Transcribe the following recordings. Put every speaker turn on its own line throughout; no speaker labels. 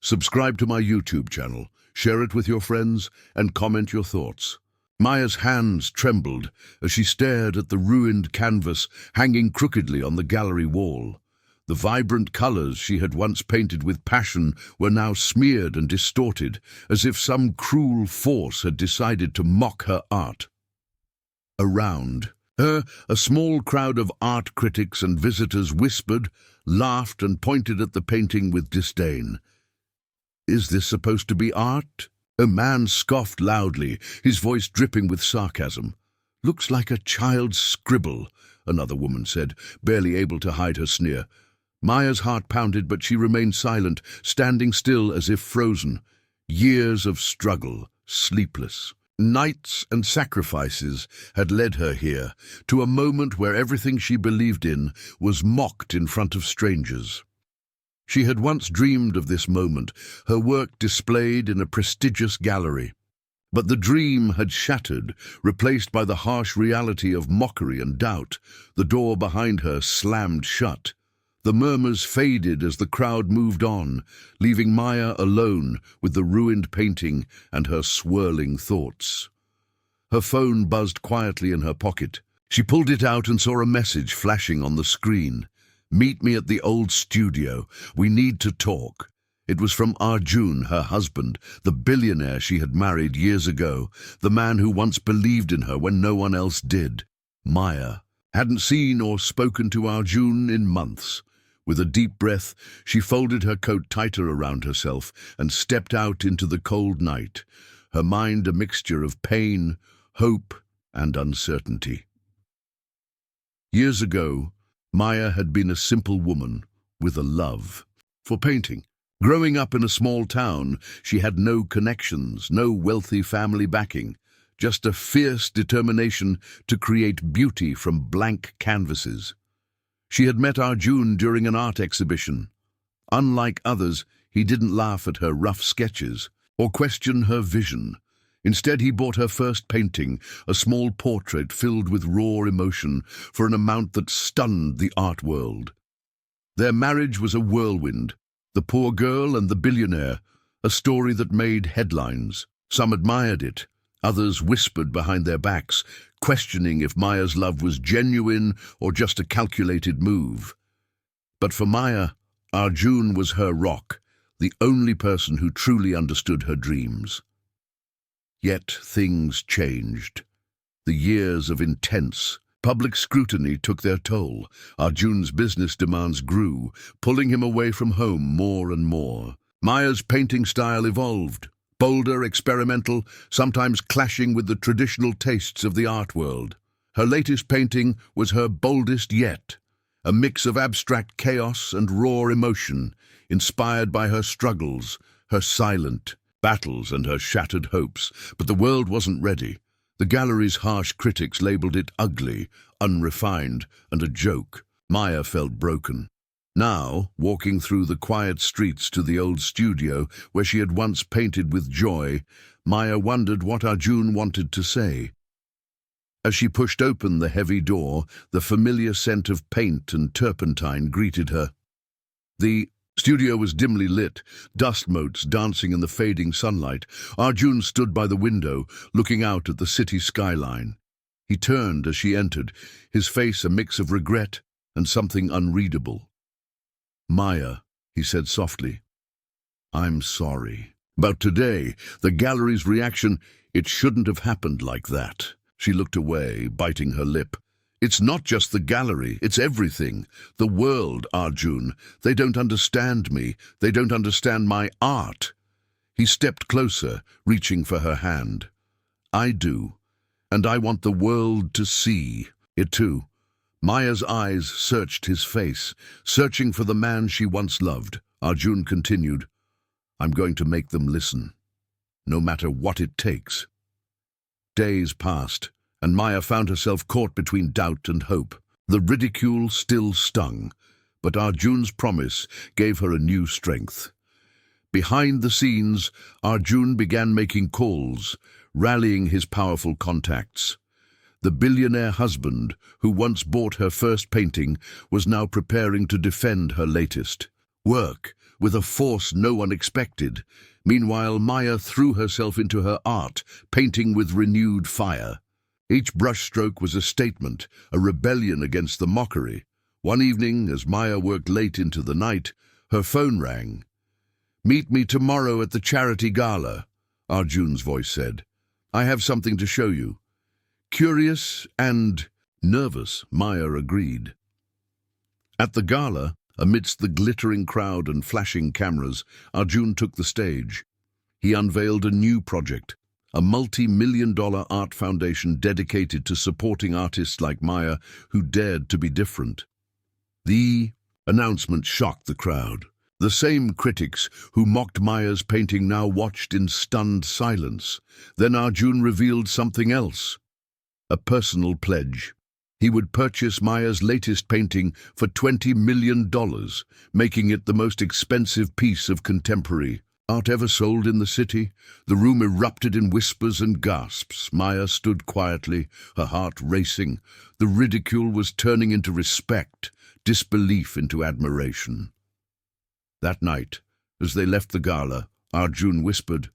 Subscribe to my YouTube channel, share it with your friends, and comment your thoughts. Maya's hands trembled as she stared at the ruined canvas hanging crookedly on the gallery wall. The vibrant colors she had once painted with passion were now smeared and distorted, as if some cruel force had decided to mock her art. Around her, a small crowd of art critics and visitors whispered, laughed, and pointed at the painting with disdain. "Is this supposed to be art?" A man scoffed loudly, his voice dripping with sarcasm. "Looks like a child's scribble," another woman said, barely able to hide her sneer. Maya's heart pounded, but she remained silent, standing still as if frozen. Years of struggle, sleepless nights and sacrifices had led her here, to a moment where everything she believed in was mocked in front of strangers. She had once dreamed of this moment, her work displayed in a prestigious gallery. But the dream had shattered, replaced by the harsh reality of mockery and doubt. The door behind her slammed shut. The murmurs faded as the crowd moved on, leaving Maya alone with the ruined painting and her swirling thoughts. Her phone buzzed quietly in her pocket. She pulled it out and saw a message flashing on the screen. "Meet me at the old studio. We need to talk." It was from Arjun, her husband, the billionaire she had married years ago, the man who once believed in her when no one else did. Maya hadn't seen or spoken to Arjun in months. With a deep breath, she folded her coat tighter around herself and stepped out into the cold night, her mind a mixture of pain, hope, and uncertainty. Years ago, Maya had been a simple woman with a love for painting. Growing up in a small town, she had no connections, no wealthy family backing, just a fierce determination to create beauty from blank canvases. She had met Arjun during an art exhibition. Unlike others, he didn't laugh at her rough sketches or question her vision. Instead, he bought her first painting, a small portrait filled with raw emotion, for an amount that stunned the art world. Their marriage was a whirlwind, the poor girl and the billionaire, a story that made headlines. Some admired it, others whispered behind their backs, questioning if Maya's love was genuine or just a calculated move. But for Maya, Arjun was her rock, the only person who truly understood her dreams. Yet things changed. The years of intense, public scrutiny took their toll. Arjun's business demands grew, pulling him away from home more and more. Maya's painting style evolved, bolder, experimental, sometimes clashing with the traditional tastes of the art world. Her latest painting was her boldest yet, a mix of abstract chaos and raw emotion, inspired by her struggles, her silent battles and her shattered hopes. But the world wasn't ready. The gallery's harsh critics labeled it ugly, unrefined, and a joke. Maya felt broken. Now, walking through the quiet streets to the old studio where she had once painted with joy, Maya wondered what Arjun wanted to say. As she pushed open the heavy door, the familiar scent of paint and turpentine greeted her. The studio was dimly lit, dust motes dancing in the fading sunlight. Arjun stood by the window, looking out at the city skyline. He turned as she entered, his face a mix of regret and something unreadable. "Maya," he said softly, "I'm sorry. But today, the gallery's reaction, it shouldn't have happened like that." She looked away, biting her lip. "It's not just the gallery, it's everything. The world, Arjun. They don't understand me. They don't understand my art." He stepped closer, reaching for her hand. "I do, and I want the world to see it too." Maya's eyes searched his face, searching for the man she once loved. Arjun continued, "I'm going to make them listen, no matter what it takes." Days passed, and Maya found herself caught between doubt and hope. The ridicule still stung, but Arjun's promise gave her a new strength. Behind the scenes, Arjun began making calls, rallying his powerful contacts. The billionaire husband, who once bought her first painting, was now preparing to defend her latest work, with a force no one expected. Meanwhile, Maya threw herself into her art, painting with renewed fire. Each brushstroke was a statement, a rebellion against the mockery. One evening, as Maya worked late into the night, her phone rang. "Meet me tomorrow at the charity gala," Arjun's voice said. "I have something to show you." Curious and nervous, Maya agreed. At the gala, amidst the glittering crowd and flashing cameras, Arjun took the stage. He unveiled a new project, a multi-million-dollar art foundation dedicated to supporting artists like Maya who dared to be different. The announcement shocked the crowd. The same critics who mocked Maya's painting now watched in stunned silence. Then Arjun revealed something else, a personal pledge. He would purchase Maya's latest painting for $20 million, making it the most expensive piece of contemporary art ever sold in the city. The room erupted in whispers and gasps. Maya stood quietly, her heart racing. The ridicule was turning into respect, disbelief into admiration. That night, as they left the gala, Arjun whispered,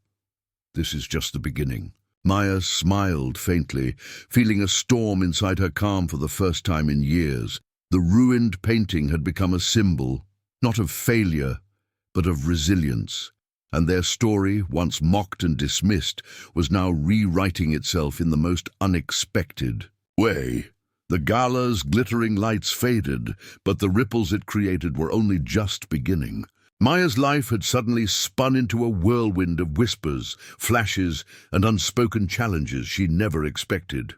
"This is just the beginning." Maya smiled faintly, feeling a storm inside her calm for the first time in years. The ruined painting had become a symbol, not of failure, but of resilience, and their story, once mocked and dismissed, was now rewriting itself in the most unexpected way. The gala's glittering lights faded, but the ripples it created were only just beginning. Maya's life had suddenly spun into a whirlwind of whispers, flashes, and unspoken challenges she never expected.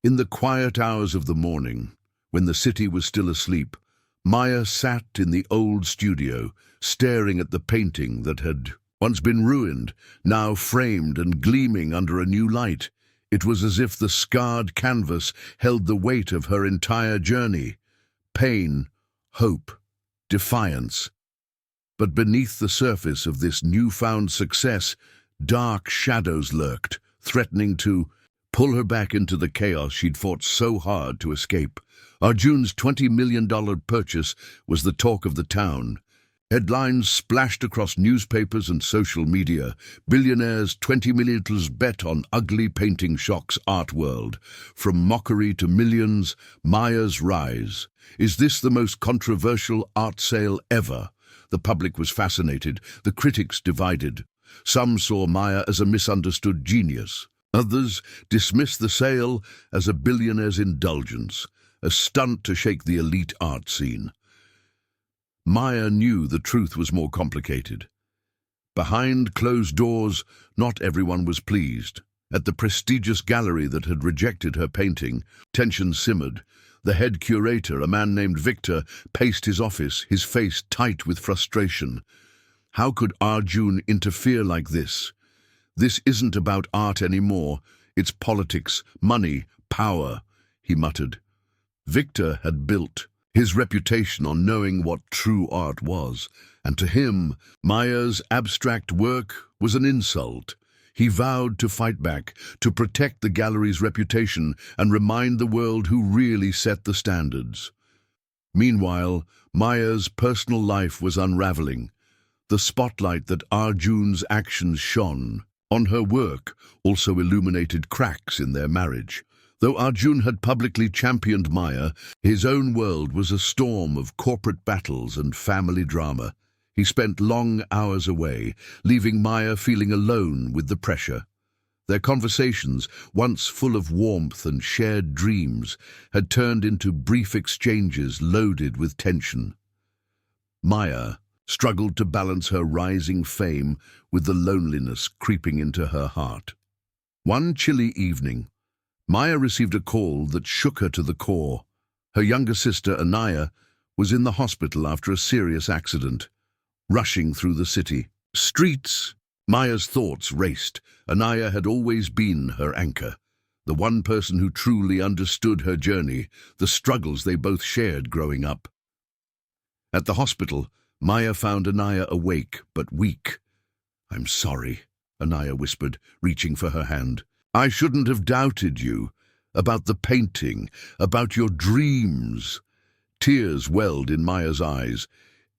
In the quiet hours of the morning, when the city was still asleep, Maya sat in the old studio, staring at the painting that had once been ruined, now framed and gleaming under a new light. It was as if the scarred canvas held the weight of her entire journey. Pain, hope, defiance. But beneath the surface of this newfound success, dark shadows lurked, threatening to pull her back into the chaos she'd fought so hard to escape. Arjun's $20 million purchase was the talk of the town. Headlines splashed across newspapers and social media. Billionaires' $20 million bet on ugly painting shocks art world. From mockery to millions, Maya's rise. Is this the most controversial art sale ever? The public was fascinated, the critics divided. Some saw Maya as a misunderstood genius. Others dismissed the sale as a billionaire's indulgence, a stunt to shake the elite art scene. Maya knew the truth was more complicated. Behind closed doors, not everyone was pleased. At the prestigious gallery that had rejected her painting, tension simmered. The head curator, a man named Victor, paced his office, his face tight with frustration. How could Arjun interfere like this? "This isn't about art anymore. It's politics, money, power," he muttered. Victor had built his reputation on knowing what true art was, and to him, Maya's abstract work was an insult. He vowed to fight back, to protect the gallery's reputation and remind the world who really set the standards. Meanwhile, Maya's personal life was unraveling. The spotlight that Arjun's actions shone on her work also illuminated cracks in their marriage. Though Arjun had publicly championed Maya, his own world was a storm of corporate battles and family drama. He spent long hours away, leaving Maya feeling alone with the pressure. Their conversations, once full of warmth and shared dreams, had turned into brief exchanges loaded with tension. Maya struggled to balance her rising fame with the loneliness creeping into her heart. One chilly evening, Maya received a call that shook her to the core. Her younger sister, Anaya, was in the hospital after a serious accident. Rushing through the city streets, Maya's thoughts raced. Anaya had always been her anchor, the one person who truly understood her journey, the struggles they both shared growing up. At the hospital, Maya found Anaya awake but weak. "I'm sorry," Anaya whispered, reaching for her hand. "I shouldn't have doubted you. About the painting, about your dreams." Tears welled in Maya's eyes.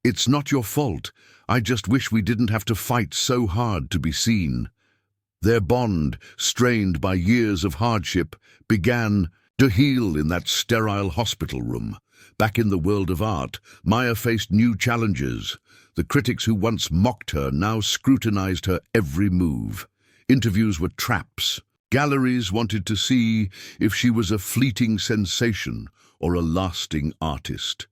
"It's not your fault. I just wish we didn't have to fight so hard to be seen." Their bond, strained by years of hardship, began to heal in that sterile hospital room. Back in the world of art, Maya faced new challenges. The critics who once mocked her now scrutinized her every move. Interviews were traps. Galleries wanted to see if she was a fleeting sensation or a lasting artist.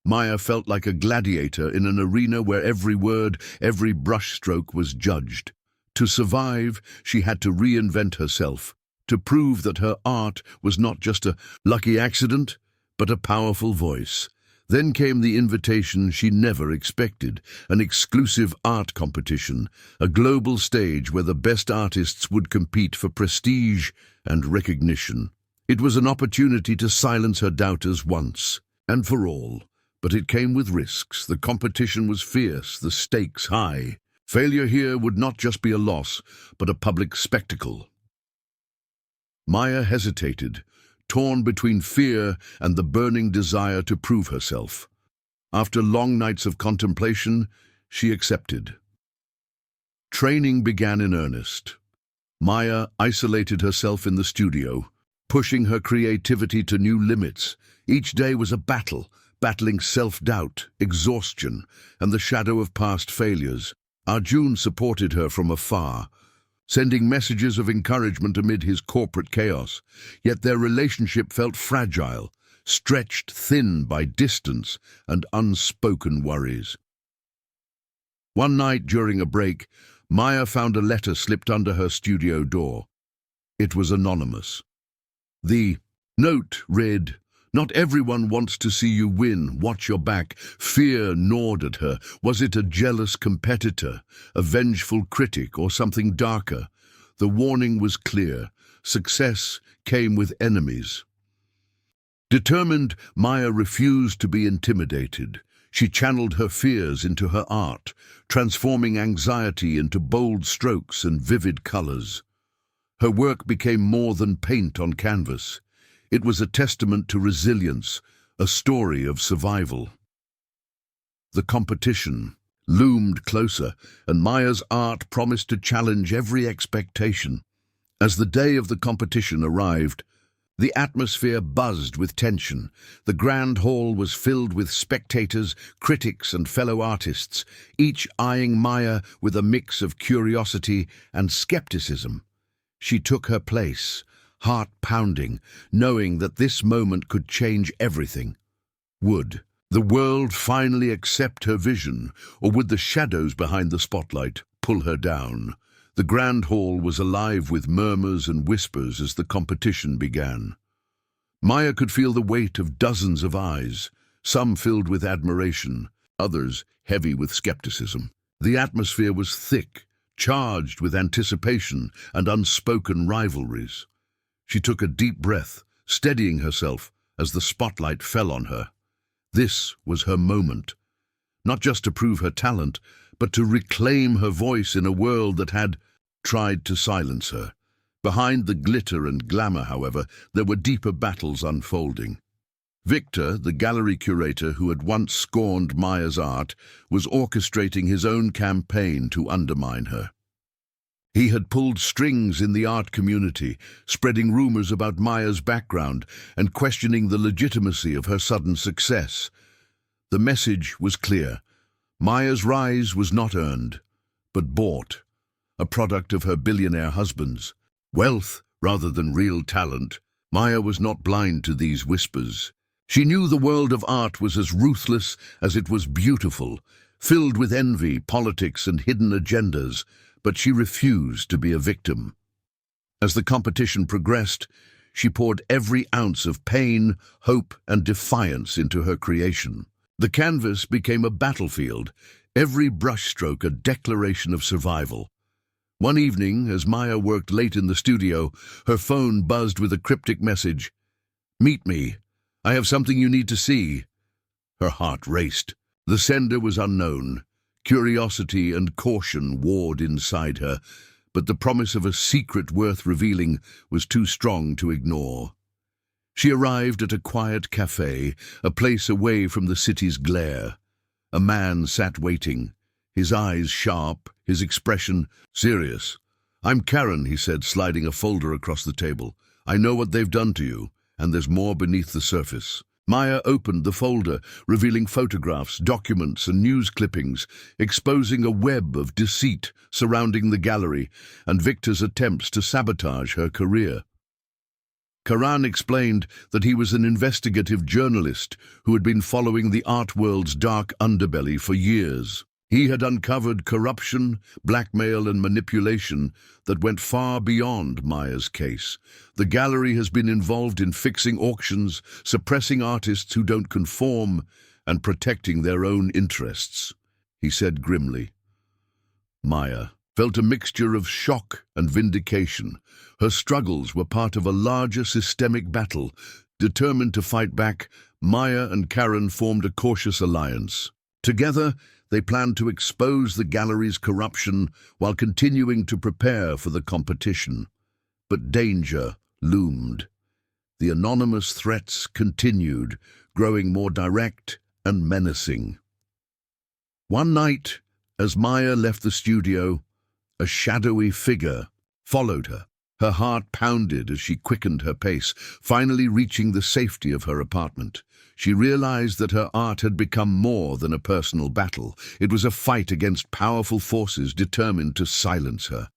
Maya felt like a gladiator in an arena where every word, every brushstroke was judged. To survive, she had to reinvent herself, to prove that her art was not just a lucky accident, but a powerful voice. Then came the invitation she never expected, an exclusive art competition, a global stage where the best artists would compete for prestige and recognition. It was an opportunity to silence her doubters once and for all. But it came with risks. The competition was fierce, the stakes high. Failure here would not just be a loss, but a public spectacle. Maya hesitated, torn between fear and the burning desire to prove herself. After long nights of contemplation, she accepted. Training began in earnest. Maya isolated herself in the studio, pushing her creativity to new limits. Each day was a battle, battling self-doubt, exhaustion, and the shadow of past failures. Arjun supported her from afar, sending messages of encouragement amid his corporate chaos. Yet their relationship felt fragile, stretched thin by distance and unspoken worries. One night during a break, Maya found a letter slipped under her studio door. It was anonymous. The note read, "Not everyone wants to see you win. Watch your back." Fear gnawed at her. Was it a jealous competitor, a vengeful critic, or something darker? The warning was clear. Success came with enemies. Determined, Maya refused to be intimidated. She channeled her fears into her art, transforming anxiety into bold strokes and vivid colors. Her work became more than paint on canvas. It was a testament to resilience, a story of survival. The competition loomed closer, and Maya's art promised to challenge every expectation. As the day of the competition arrived, the atmosphere buzzed with tension. The grand hall was filled with spectators, critics, and fellow artists, each eyeing Maya with a mix of curiosity and skepticism. She took her place, heart pounding, knowing that this moment could change everything. Would the world finally accept her vision, or would the shadows behind the spotlight pull her down? The grand hall was alive with murmurs and whispers as the competition began. Maya could feel the weight of dozens of eyes, some filled with admiration, others heavy with skepticism. The atmosphere was thick, charged with anticipation and unspoken rivalries. She took a deep breath, steadying herself as the spotlight fell on her. This was her moment, not just to prove her talent, but to reclaim her voice in a world that had tried to silence her. Behind the glitter and glamour, however, there were deeper battles unfolding. Victor, the gallery curator who had once scorned Maya's art, was orchestrating his own campaign to undermine her. He had pulled strings in the art community, spreading rumors about Maya's background and questioning the legitimacy of her sudden success. The message was clear. Maya's rise was not earned, but bought, a product of her billionaire husband's wealth rather than real talent. Maya was not blind to these whispers. She knew the world of art was as ruthless as it was beautiful, filled with envy, politics, and hidden agendas, but she refused to be a victim. As the competition progressed, she poured every ounce of pain, hope, and defiance into her creation. The canvas became a battlefield, every brushstroke a declaration of survival. One evening, as Maya worked late in the studio, her phone buzzed with a cryptic message. "Meet me. I have something you need to see." Her heart raced. The sender was unknown. Curiosity and caution warred inside her, but the promise of a secret worth revealing was too strong to ignore. She arrived at a quiet cafe, a place away from the city's glare. A man sat waiting, his eyes sharp, his expression serious. "I'm Karen," he said, sliding a folder across the table. "I know what they've done to you, and there's more beneath the surface." Maya opened the folder, revealing photographs, documents, and news clippings, exposing a web of deceit surrounding the gallery and Victor's attempts to sabotage her career. Karan explained that he was an investigative journalist who had been following the art world's dark underbelly for years. He had uncovered corruption, blackmail, and manipulation that went far beyond Maya's case. The gallery has been involved in fixing auctions, suppressing artists who don't conform, and protecting their own interests, he said grimly. Maya felt a mixture of shock and vindication. Her struggles were part of a larger systemic battle. Determined to fight back, Maya and Karen formed a cautious alliance. Together, they planned to expose the gallery's corruption while continuing to prepare for the competition. But danger loomed. The anonymous threats continued, growing more direct and menacing. One night, as Maya left the studio, a shadowy figure followed her. Her heart pounded as she quickened her pace, finally reaching the safety of her apartment. She realized that her art had become more than a personal battle. It was a fight against powerful forces determined to silence her.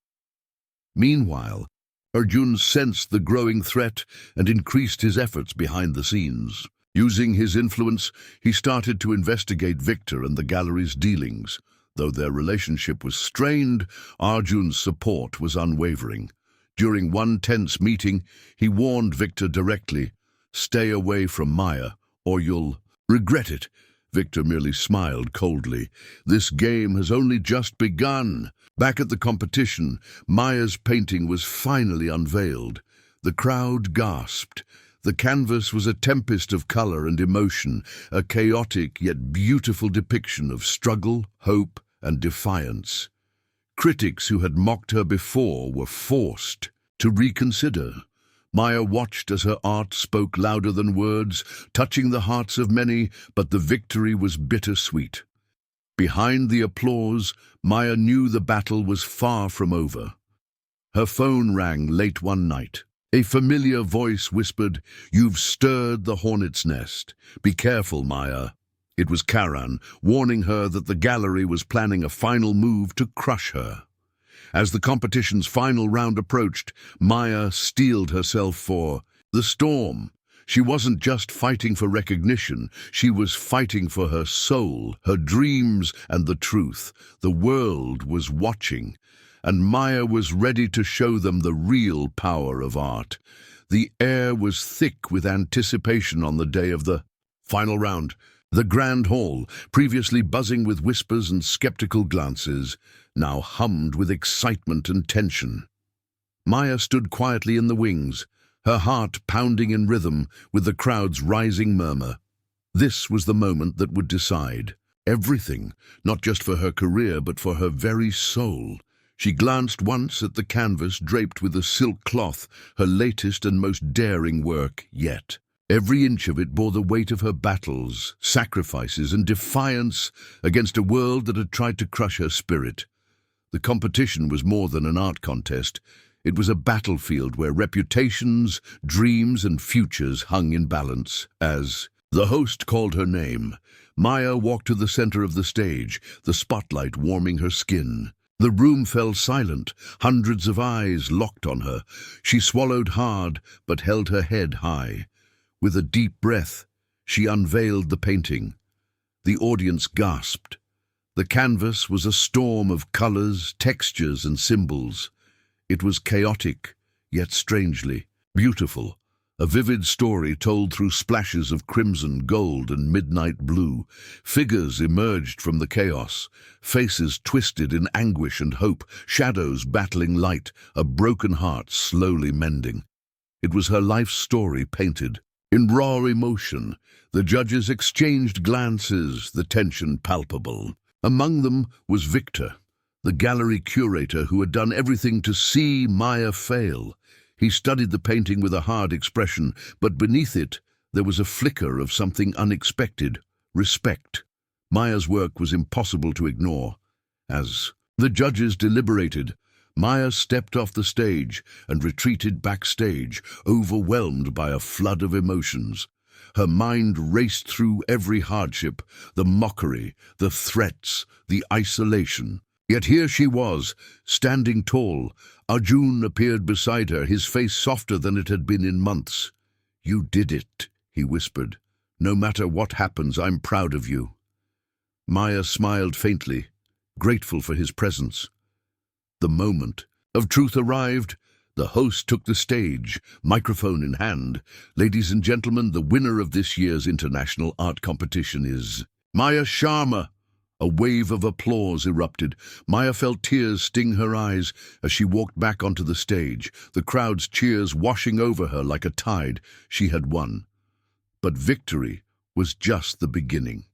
Meanwhile, Arjun sensed the growing threat and increased his efforts behind the scenes. Using his influence, he started to investigate Victor and the gallery's dealings. Though their relationship was strained, Arjun's support was unwavering. During one tense meeting, he warned Victor directly, "Stay away from Maya, or you'll regret it." Victor merely smiled coldly. "This game has only just begun." Back at the competition, Maya's painting was finally unveiled. The crowd gasped. The canvas was a tempest of color and emotion, a chaotic yet beautiful depiction of struggle, hope, and defiance. Critics who had mocked her before were forced to reconsider. Maya watched as her art spoke louder than words, touching the hearts of many, but the victory was bittersweet. Behind the applause, Maya knew the battle was far from over. Her phone rang late one night. A familiar voice whispered, "You've stirred the hornet's nest. Be careful, Maya." It was Karan, warning her that the gallery was planning a final move to crush her. As the competition's final round approached, Maya steeled herself for the storm. She wasn't just fighting for recognition, she was fighting for her soul, her dreams, and the truth. The world was watching, and Maya was ready to show them the real power of art. The air was thick with anticipation on the day of the final round. The grand hall, previously buzzing with whispers and skeptical glances, now hummed with excitement and tension. Maya stood quietly in the wings, her heart pounding in rhythm with the crowd's rising murmur. This was the moment that would decide everything, not just for her career, but for her very soul. She glanced once at the canvas draped with a silk cloth, her latest and most daring work yet. Every inch of it bore the weight of her battles, sacrifices, and defiance against a world that had tried to crush her spirit. The competition was more than an art contest. It was a battlefield where reputations, dreams, and futures hung in balance. As the host called her name, Maya walked to the center of the stage, the spotlight warming her skin. The room fell silent, hundreds of eyes locked on her. She swallowed hard, but held her head high. With a deep breath, she unveiled the painting. The audience gasped. The canvas was a storm of colors, textures, and symbols. It was chaotic, yet strangely beautiful. A vivid story told through splashes of crimson, gold, and midnight blue. Figures emerged from the chaos, faces twisted in anguish and hope, shadows battling light, a broken heart slowly mending. It was her life's story painted. In raw emotion, the judges exchanged glances, the tension palpable. Among them was Victor, the gallery curator who had done everything to see Maya fail. He studied the painting with a hard expression, but beneath it there was a flicker of something unexpected: respect. Maya's work was impossible to ignore. As the judges deliberated, Maya stepped off the stage and retreated backstage, overwhelmed by a flood of emotions. Her mind raced through every hardship, the mockery, the threats, the isolation. Yet here she was, standing tall. Arjun appeared beside her, his face softer than it had been in months. "You did it," he whispered. "No matter what happens, I'm proud of you." Maya smiled faintly, grateful for his presence. The moment of truth arrived. The host took the stage, microphone in hand. "Ladies and gentlemen, the winner of this year's International Art Competition is Maya Sharma." A wave of applause erupted. Maya felt tears sting her eyes as she walked back onto the stage, the crowd's cheers washing over her like a tide. She had won. But victory was just the beginning.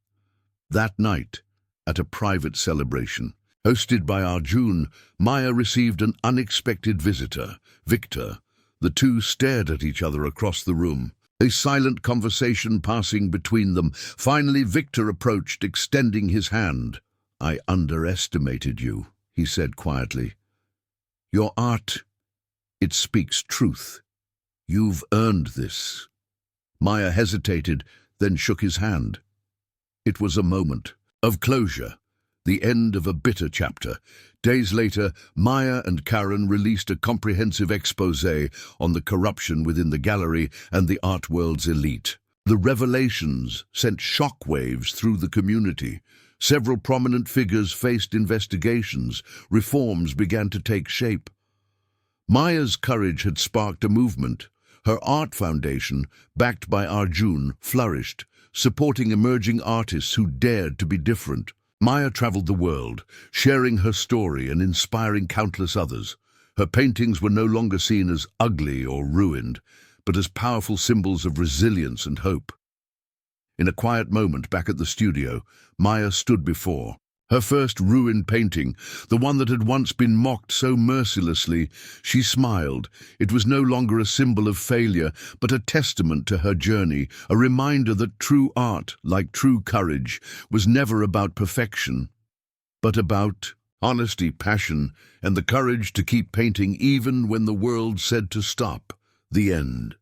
That night, at a private celebration, hosted by Arjun, Maya received an unexpected visitor, Victor. The two stared at each other across the room, a silent conversation passing between them. Finally, Victor approached, extending his hand. "I underestimated you," he said quietly. "Your art, it speaks truth. You've earned this." Maya hesitated, then shook his hand. It was a moment of closure, the end of a bitter chapter. Days later, Maya and Karen released a comprehensive exposé on the corruption within the gallery and the art world's elite. The revelations sent shockwaves through the community. Several prominent figures faced investigations. Reforms began to take shape. Maya's courage had sparked a movement. Her art foundation, backed by Arjun, flourished, supporting emerging artists who dared to be different. Maya traveled the world, sharing her story and inspiring countless others. Her paintings were no longer seen as ugly or ruined, but as powerful symbols of resilience and hope. In a quiet moment back at the studio, Maya stood before her first ruined painting, the one that had once been mocked so mercilessly. She smiled. It was no longer a symbol of failure, but a testament to her journey, a reminder that true art, like true courage, was never about perfection, but about honesty, passion, and the courage to keep painting even when the world said to stop. The end.